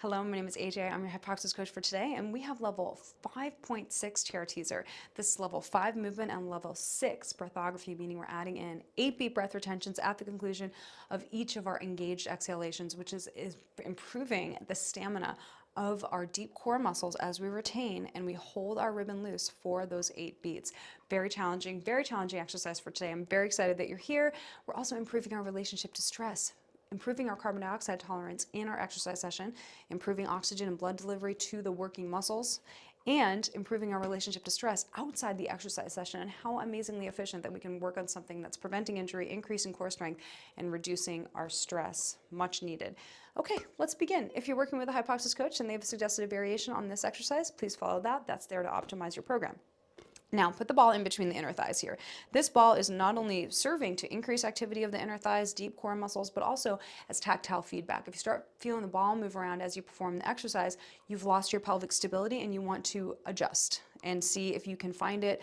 Hello, my name is AJ. I'm your Hypoxix coach for today, and we have level 5.6 chair teaser. This is level 5 movement and level 6 breathography, meaning we're adding in 8 beat breath retentions at the conclusion of each of our engaged exhalations, which is improving the stamina of our deep core muscles as we retain and we hold our ribbon loose for those 8 beats. Very challenging exercise for today. I'm very excited that you're here. We're also improving our relationship to stress, improving our carbon dioxide tolerance in our exercise session, improving oxygen and blood delivery to the working muscles, and improving our relationship to stress outside the exercise session, and how amazingly efficient that we can work on something that's preventing injury, increasing core strength, and reducing our stress. Much needed. Okay, let's begin. If you're working with a Hypoxix coach and they've suggested a variation on this exercise, please follow that. That's there to optimize your program. Now, put the ball in between the inner thighs here. This ball is not only serving to increase activity of the inner thighs, deep core muscles, but also as tactile feedback. If you start feeling the ball move around as you perform the exercise, you've lost your pelvic stability and you want to adjust and see if you can find it,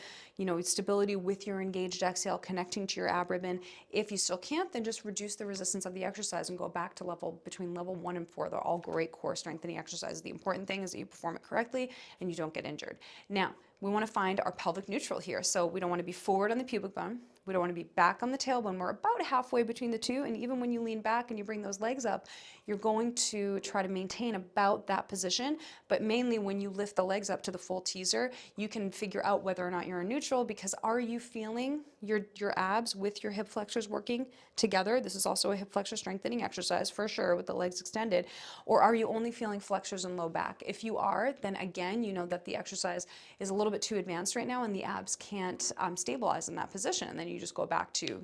stability with your engaged exhale connecting to your ab ribbon. If you still can't, then just reduce the resistance of the exercise and go back to between level 1 and 4. They're all great core strengthening exercises. The important thing is that you perform it correctly and you don't get injured. Now, we want to find our pelvic neutral here. So we don't want to be forward on the pubic bone. We don't want to be back on the tailbone. We're about halfway between the two. And even when you lean back and you bring those legs up, you're going to try to maintain about that position. But mainly when you lift the legs up to the full teaser, you can figure out whether or not you're in neutral, because are you feeling your abs with your hip flexors working together? This is also a hip flexor strengthening exercise for sure with the legs extended. Or are you only feeling flexors and low back? If you are, then again, you know that the exercise is a little bit too advanced right now and the abs can't stabilize in that position. And then you just go back to,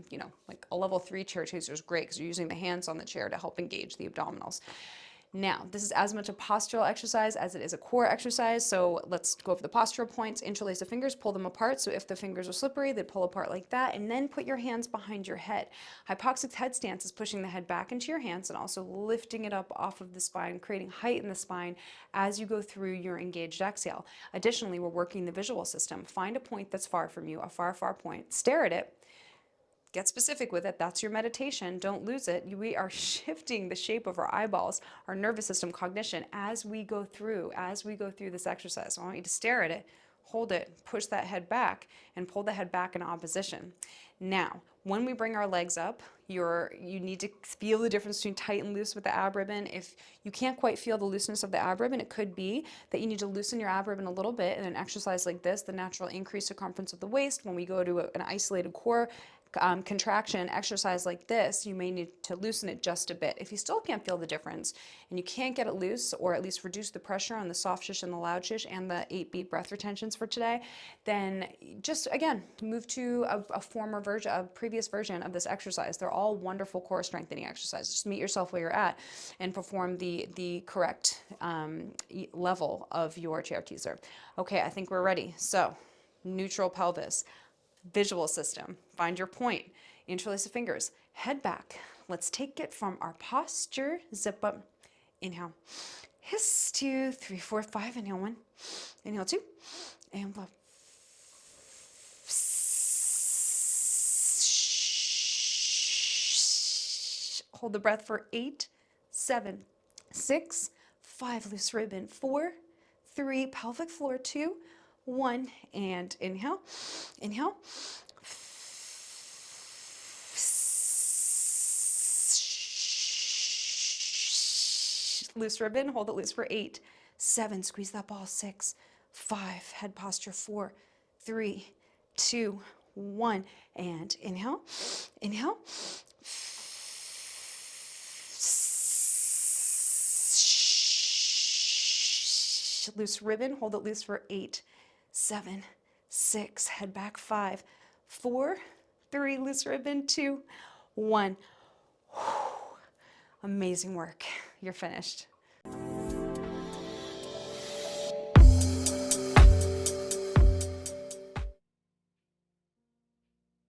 like a level 3 chair teaser is great because you're using the hands on the chair to help engage the abdominals. Now, this is as much a postural exercise as it is a core exercise. So let's go over the postural points. Interlace the fingers, pull them apart. So if the fingers are slippery, they pull apart like that. And then put your hands behind your head. Hypoxix head stance is pushing the head back into your hands and also lifting it up off of the spine, creating height in the spine as you go through your engaged exhale. Additionally, we're working the visual system. Find a point that's far from you, a far, far point. Stare at it. Get specific with it. That's your meditation. Don't lose it. We are shifting the shape of our eyeballs, our nervous system, cognition as we go through this exercise. So I want you to stare at it, hold it, push that head back, and pull the head back in opposition. Now, when we bring our legs up, you need to feel the difference between tight and loose with the ab ribbon. If you can't quite feel the looseness of the ab ribbon, it could be that you need to loosen your ab ribbon a little bit in an exercise like this, the natural increased circumference of the waist. When we go to an isolated core contraction exercise like this, you may need to loosen it just a bit. If you still can't feel the difference and you can't get it loose, or at least reduce the pressure on the soft shish and the loud shish and the 8 beat breath retentions for today, then just again move to a previous version of this exercise. They're all wonderful core strengthening exercises. Just meet yourself where you're at and perform the correct level of your chair teaser. Okay, I think we're ready. So neutral pelvis, visual system, find your point, interlace the fingers, head back. Let's take it from our posture, zip up, inhale, hiss, 2, 3, 4, 5, inhale 1, inhale 2, and blow. Hold the breath for 8, 7, 6, 5, loose ribbon, 4, 3, pelvic floor, 2, 1, and inhale, inhale. Loose ribbon, hold it loose for 8, 7, squeeze that ball, 6, 5, head posture, 4, 3, 2, 1, and inhale, inhale. Loose ribbon, hold it loose for 8, 7, 6, head back, 5, 4, 3, loose ribbon, 2, 1. Amazing work. You're finished.